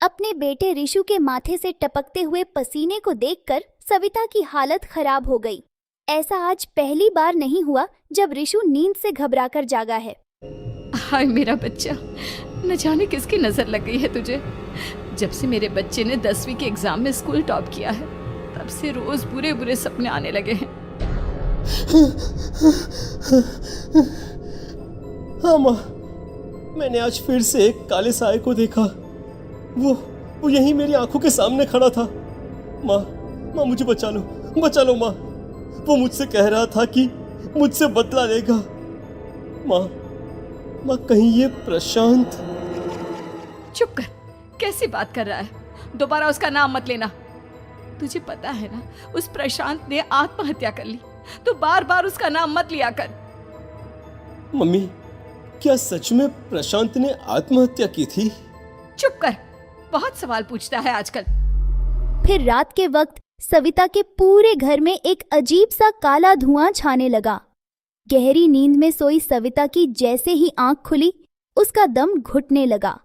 अपने बेटे ऋषु के माथे से टपकते हुए पसीने को देखकर सविता की हालत खराब हो गई। ऐसा आज पहली बार नहीं हुआ जब ऋषु नींद से घबराकर जागा है। हाय मेरा बच्चा, न जाने किसकी नजर लग गई है तुझे। जब से मेरे बच्चे ने 10वीं के एग्जाम में स्कूल टॉप किया है तब से रोज बुरे बुरे सपने आने लगे हैं। हाँ माँ, मैंने आज फिर से एक काले साए को देखा। वो यहीं मेरी आंखों के सामने खड़ा था। माँ मुझे बचा लो माँ। वो मुझसे कह रहा था कि मुझसे बदला लेगा। माँ कहीं ये प्रशांत। चुप कर, कैसी बात कर रहा है? दोबारा उसका नाम मत लेना। तुझे पता है ना, उस प्रशांत ने आत्महत्या कर ली, तो बार बार उसका नाम मत लिया कर। मम्मी, क्या सच में प्रशांत ने आत्महत्या की थी? चुप कर, बहुत सवाल पूछता है आजकल। फिर रात के वक्त सविता के पूरे घर में एक अजीब सा काला धुआं छाने लगा। गहरी नींद में सोई सविता की जैसे ही आंख खुली, उसका दम घुटने लगा।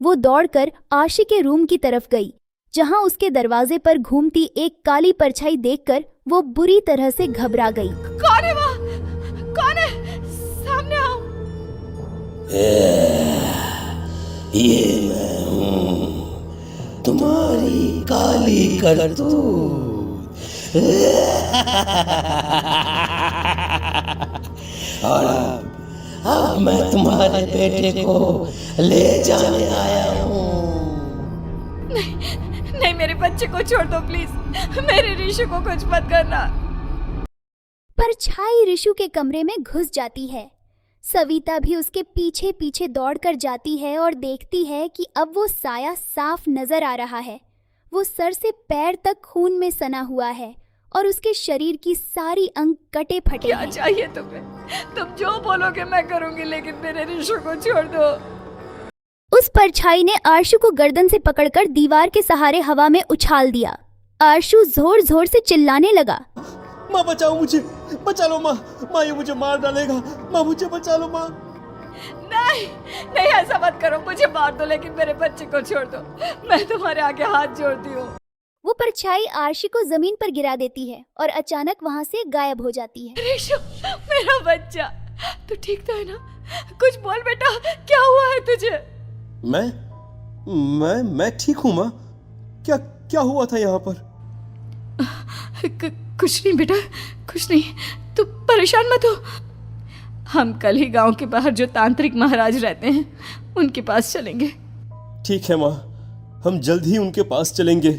वो दौड़कर आशी के रूम की तरफ गई, जहां उसके दरवाजे पर घूमती एक काली परछाई देखकर वो बुरी तरह से घबरा गई। कौन है वहाँ? कौन है? सामने आओ। ये मैं हूँ, तुम्हारी काली करतूत। और अब मैं तुम्हारे बेटे को ले जाने आया हूँ। नहीं, मेरे बच्चे को छोड़ दो प्लीज। मेरे ऋषु को कुछ मत करना। परछाई ऋषु के कमरे में घुस जाती है। सविता भी उसके पीछे पीछे दौड़कर जाती है और देखती है कि अब वो साया साफ नजर आ रहा है। वो सर से पैर तक खून में सना हुआ है और उसके शरीर की सारी अंग कटे फटे क्या हैं। चाहिए तुम्हें? तुम जो बोलोगे मैं करूंगी, लेकिन मेरे ऋषु को छोड़ दो। उस परछाई ने आशु को गर्दन से पकड़कर दीवार के सहारे हवा में उछाल दिया। आशु जोर जोर से चिल्लाने लगा, माँ बचाओ मुझे, बचा लो माँ, ये मुझे मार डालेगा। माँ मुझे बचा लो माँ। नहीं, ऐसा मत करो। मुझे मार दो लेकिन मेरे बच्चे को छोड़ दो। मैं तुम्हारे आगे हाथ जोड़ती हूँ। वो परछाई आशी को जमीन पर गिरा देती है और अचानक वहाँ से गायब हो जाती है। ऋषु, मेरा बच्चा, तू ठीक तो है ना? कुछ बोल बेटा, क्या हुआ है तुझे? मैं ठीक हूँ माँ। क्या हुआ था यहाँ पर? कुछ नहीं बेटा, कुछ नहीं। तू परेशान मत हो। हम कल ही गांव के बाहर जो तांत्रिक महाराज रहते हैं उनके पास चलेंगे। ठीक है माँ, हम जल्द ही उनके पास चलेंगे।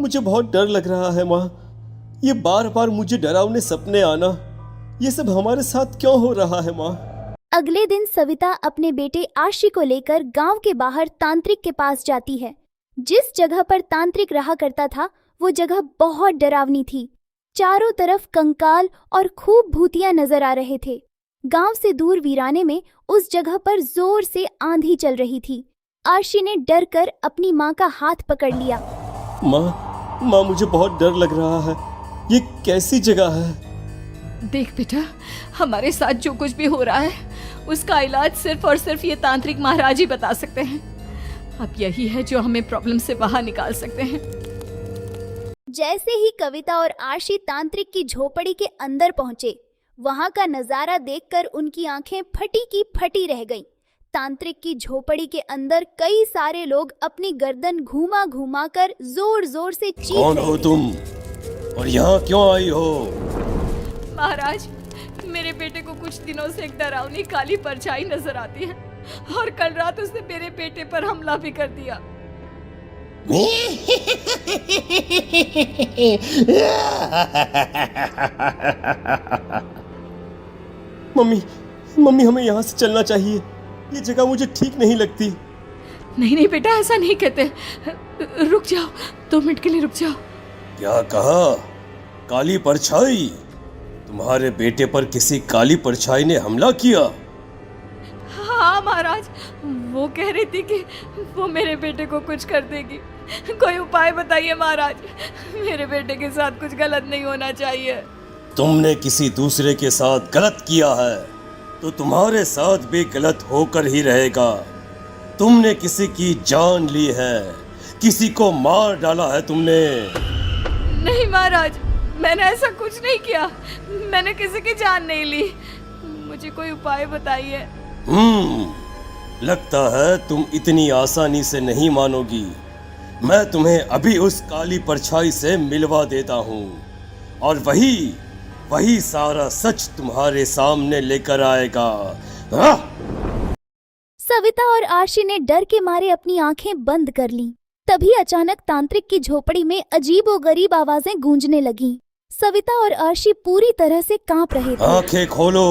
मुझे बहुत डर लग रहा है माँ। ये बार बार मुझे डरावने सपने आना, ये सब हमारे साथ क्यों हो रहा है माँ? अगले दिन सविता अपने बेटे आशी को लेकर गांव के बाहर तांत्रिक के पास जाती है। जिस जगह पर तांत्रिक रहा करता था वो जगह बहुत डरावनी थी। चारों तरफ कंकाल और खूब भूतिया नजर आ रहे थे। गांव से दूर वीराने में उस जगह पर जोर से आंधी चल रही थी। आशी ने डर कर अपनी माँ का हाथ पकड़ लिया। माँ मुझे बहुत डर लग रहा है। ये कैसी जगह है? देख बेटा, हमारे साथ जो कुछ भी हो रहा है उसका इलाज सिर्फ और सिर्फ ये तांत्रिक महाराज ही बता सकते हैं। अब यही है जो हमें प्रॉब्लम से बाहर निकाल सकते हैं। जैसे ही कविता और आशी तांत्रिक की झोपड़ी के अंदर पहुंचे, वहां का नजारा देखकर उनकी आंखें फटी की फटी रह गईं। तांत्रिक की झोपड़ी के अंदर कई सारे लोग अपनी गर्दन घुमा घुमा कर जोर जोर से चीख रहे थे। कौन हो तुम और यहाँ क्यों आई हो? महाराज, मेरे बेटे को कुछ दिनों से एक डरावनी काली परछाई नजर आती है और कल रात उसने मेरे बेटे पर हमला भी कर दिया। मम्मी हमें यहाँ से चलना चाहिए। ये जगह मुझे ठीक नहीं लगती। नहीं बेटा, ऐसा नहीं कहते। रुक जाओ, 2 मिनट के लिए रुक जाओ। क्या कहा? काली परछाई? तुम्हारे बेटे पर किसी काली परछाई ने हमला किया? हाँ महाराज, वो कह रही थी कि वो मेरे बेटे को कुछ कर देगी। कोई उपाय बताइए महाराज, मेरे बेटे के साथ कुछ गलत नहीं होना चाहिए। तुमने किसी दूसरे के साथ गलत किया है तो तुम्हारे साथ भी गलत होकर ही रहेगा। तुमने किसी की जान ली है किसी को मार डाला है तुमने। नहीं महाराज, मैंने ऐसा कुछ नहीं किया। मैंने किसी की जान नहीं ली। मुझे कोई उपाय बताइए। लगता है तुम इतनी आसानी से नहीं मानोगी। मैं तुम्हें अभी उस काली परछाई से मिलवा देता हूँ और वही सारा सच तुम्हारे सामने लेकर आएगा। हाँ? सविता और आशी ने डर के मारे अपनी आंखें बंद कर लीं। तभी अचानक तांत्रिक की झोपड़ी में अजीबोगरीब आवाजें गूंजने लगीं। सविता और आशी पूरी तरह से कांप रहे थे। आंखें खोलो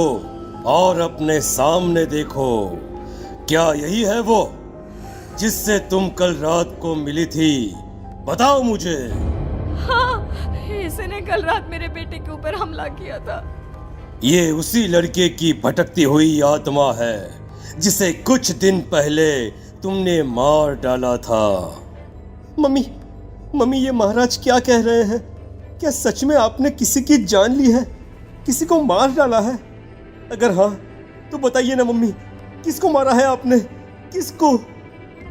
और अपने सामने देखो। क्या यही है वो जिससे तुम कल रात को मिली थी? बताओ मुझे। हाँ, इसने कल रात मेरे बेटे के ऊपर हमला किया था। ये उसी लड़के की भटकती हुई आत्मा है जिसे कुछ दिन पहले तुमने मार डाला था। मम्मी, ये महाराज क्या कह रहे हैं? क्या सच में आपने किसी की जान ली है? किसी को मार डाला है? अगर हाँ तो बताइए ना मम्मी, किसको मारा है आपने? किसको?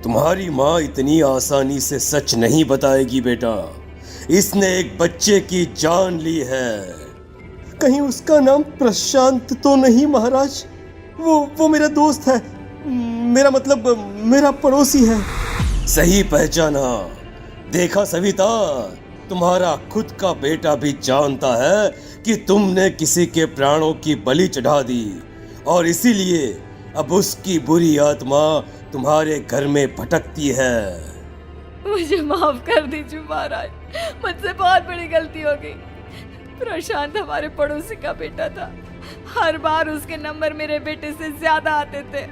तुम्हारी माँ इतनी आसानी से सच नहीं बताएगी बेटा। इसने एक बच्चे की जान ली है। कहीं उसका नाम प्रशांत तो नहीं महाराज? वो मेरा दोस्त है। मेरा मतलब मेरा पड़ोसी है। सही पहचाना। देखा सविता, तुम्हारा खुद का बेटा भी जानता है कि तुमने किसी के प्राणों की बलि चढ़ा दी और इसीलिए अब उसकी बुरी आत्मा तुम्हारे घर में भटकती है। मुझे माफ कर दीजिए महाराज, मुझसे बहुत बड़ी गलती हो गई। प्रशांत हमारे पड़ोसी का बेटा था। हर बार उसके नंबर मेरे बेटे से ज्यादा आते थे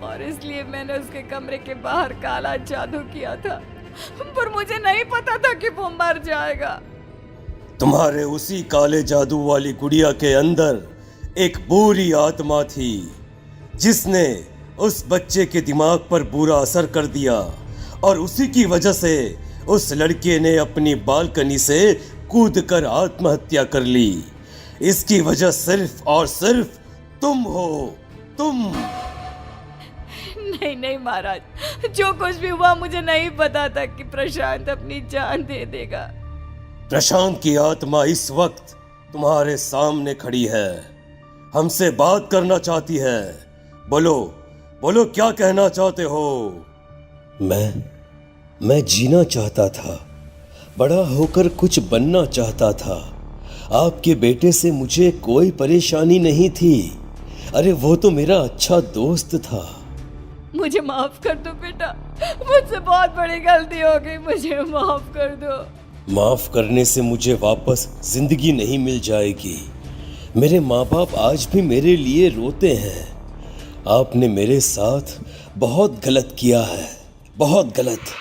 और इसलिए मैंने उसके कमरे के बाहर काला जादू किया था, पर मुझे नहीं पता था कि वो मर जाएगा। तुम्हारे उसी काले जादू वाली गुड़िया के अंदर एक बुरी आत्मा थी जिसने उस बच्चे के दिमाग पर बुरा असर कर दिया और उसी की वजह से उस लड़के ने अपनी बालकनी से कूदकर आत्महत्या कर ली। इसकी वजह सिर्फ और सिर्फ तुम हो, तुम। नहीं महाराज, जो कुछ भी हुआ मुझे नहीं पता था कि प्रशांत अपनी जान दे देगा। प्रशांत की आत्मा इस वक्त तुम्हारे सामने खड़ी है, हमसे बात करना चाहती है। बोलो क्या कहना चाहते हो? मैं जीना चाहता था, बड़ा होकर कुछ बनना चाहता था। आपके बेटे से मुझे कोई परेशानी नहीं थी। अरे वो तो मेरा अच्छा दोस्त था। मुझे माफ कर दो बेटा, मुझसे बहुत बड़ी गलती हो गई, मुझे माफ कर दो। माफ करने से मुझे वापस जिंदगी नहीं मिल जाएगी। मेरे माँ बाप आज भी मेरे लिए रोते हैं। आपने मेरे साथ बहुत गलत किया है, बहुत गलत।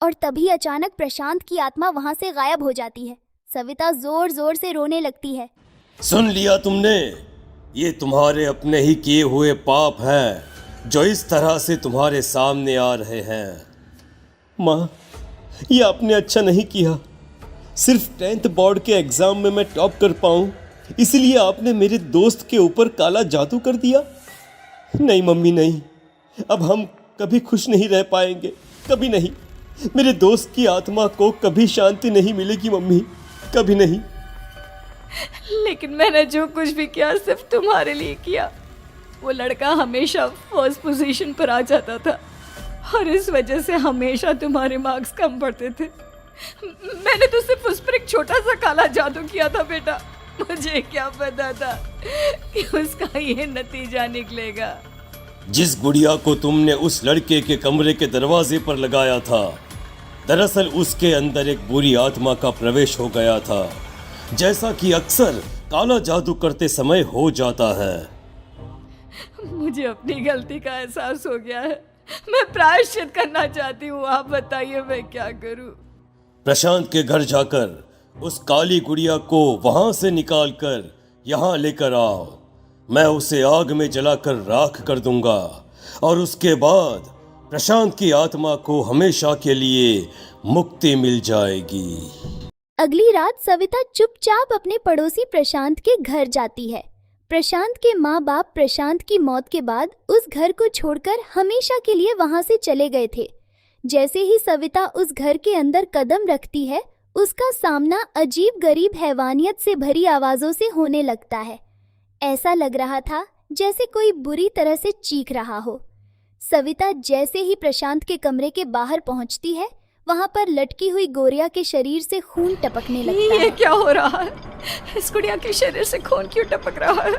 और तभी अचानक प्रशांत की आत्मा वहां से गायब हो जाती है। सविता जोर जोर से रोने लगती है। सुन लिया तुमने? ये तुम्हारे अपने ही किए हुए पाप हैं जो इस तरह से तुम्हारे सामने आ रहे हैं। माँ, ये आपने अच्छा नहीं किया। सिर्फ 10th बोर्ड के एग्जाम में मैं टॉप कर पाऊँ इसलिए आपने मेरे दोस्त के ऊपर काला जादू कर दिया। नहीं मम्मी, नहीं, अब हम कभी खुश नहीं रह पाएंगे, कभी नहीं। मेरे दोस्त की आत्मा को कभी शांति नहीं मिलेगी मम्मी, कभी नहीं। लेकिन मैंने जो कुछ भी किया सिर्फ तुम्हारे लिए किया। वो लड़का हमेशा फर्स्ट पोजीशन पर आ जाता था और इस वजह से हमेशा तुम्हारे मार्क्स कम पड़ते थे। मैंने तो सिर्फ उस पर एक छोटा सा काला जादू किया था बेटा। मुझे क्या पता था कि उसका ये नतीजा निकलेगा। जिस गुड़िया को तुमने उस लड़के के कमरे के दरवाजे पर लगाया था, दरअसल उसके अंदर एक बुरी आत्मा का प्रवेश हो गया था, जैसा कि अक्सर काला जादू करते समय हो जाता है। मुझे अपनी गलती का एहसास हो गया है। मैं प्रायश्चित करना चाहती हूँ। आप बताइए मैं क्या करूँ? प्रशांत के घर जाकर उस काली गुड़िया को वहां से निकालकर यहाँ लेकर आओ। मैं उसे आग में जलाकर राख कर दूंगा और उसके बाद प्रशांत की आत्मा को हमेशा के लिए मुक्ति मिल जाएगी। अगली रात सविता चुपचाप अपने पड़ोसी प्रशांत के घर जाती है। प्रशांत के माँ बाप प्रशांत की मौत के बाद उस घर को छोड़कर हमेशा के लिए वहां से चले गए थे। जैसे ही सविता उस घर के अंदर कदम रखती है, उसका सामना अजीब गरीब हैवानियत से भरी आवाजों से होने लगता है। ऐसा लग रहा था जैसे कोई बुरी तरह से चीख रहा हो। सविता जैसे ही प्रशांत के कमरे के बाहर पहुंचती है, वहां पर लटकी हुई गोरिया के शरीर से खून टपकने लगता ये है। क्या हो रहा है? इस गुड़िया के शरीर से खून क्यों टपक रहा है?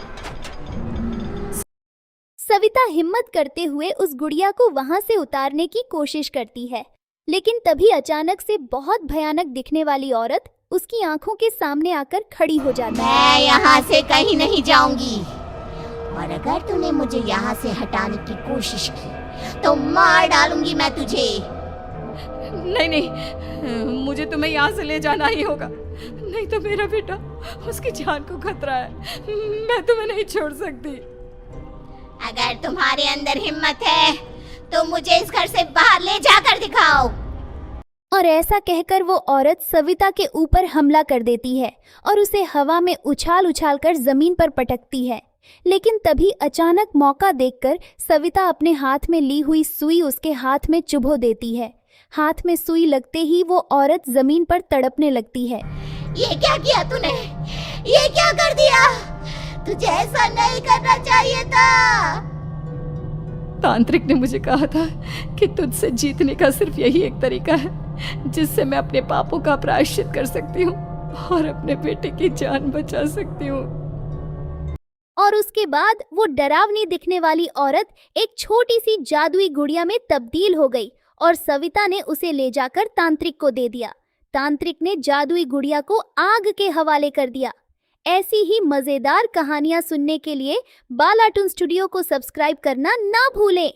सविता हिम्मत करते हुए उस गुड़िया को वहां से उतारने की कोशिश करती है, लेकिन तभी अचानक से बहुत भयानक दिखने वाली औरत उसकी आंखों के सामने आकर खड़ी हो जाती है। मैं यहाँ से कहीं नहीं जाऊंगी, और अगर तूने मुझे यहाँ से हटाने की कोशिश की तो मार डालूंगी मैं तुझे। नहीं नहीं, मुझे तुम्हें यहाँ से ले जाना ही होगा, नहीं तो मेरा बेटा, उसकी जान को खतरा है। मैं तुम्हें नहीं छोड़ सकती। अगर तुम्हारे अंदर हिम्मत है तो मुझे इस घर से बाहर ले जाकर दिखाओ। और ऐसा कहकर वो औरत सविता के ऊपर हमला कर देती है और उसे हवा में उछाल उछाल कर जमीन पर पटकती है। लेकिन तभी अचानक मौका देखकर सविता अपने हाथ में ली हुई सुई उसके हाथ में चुभो देती है। हाथ में सुई लगते ही वो औरत जमीन पर तड़पने लगती है। ये क्या किया तूने? ये क्या कर दिया? तुझे ऐसा नहीं करना चाहिए था। तांत्रिक ने मुझे कहा था कि तुझसे जीतने का सिर्फ यही एक तरीका है जिससे मैं अपने पापों का प्रायश्चित कर सकती हूँ और अपने बेटे की जान बचा सकती हूँ। और उसके बाद वो डरावनी दिखने वाली औरत एक छोटी सी जादुई गुड़िया में तब्दील हो गई और सविता ने उसे ले जाकर तांत्रिक को दे दिया। तांत्रिक ने जादुई गुड़िया को आग के हवाले कर दिया। ऐसी ही मजेदार कहानियां सुनने के लिए बालाटून स्टूडियो को सब्सक्राइब करना ना भूलें।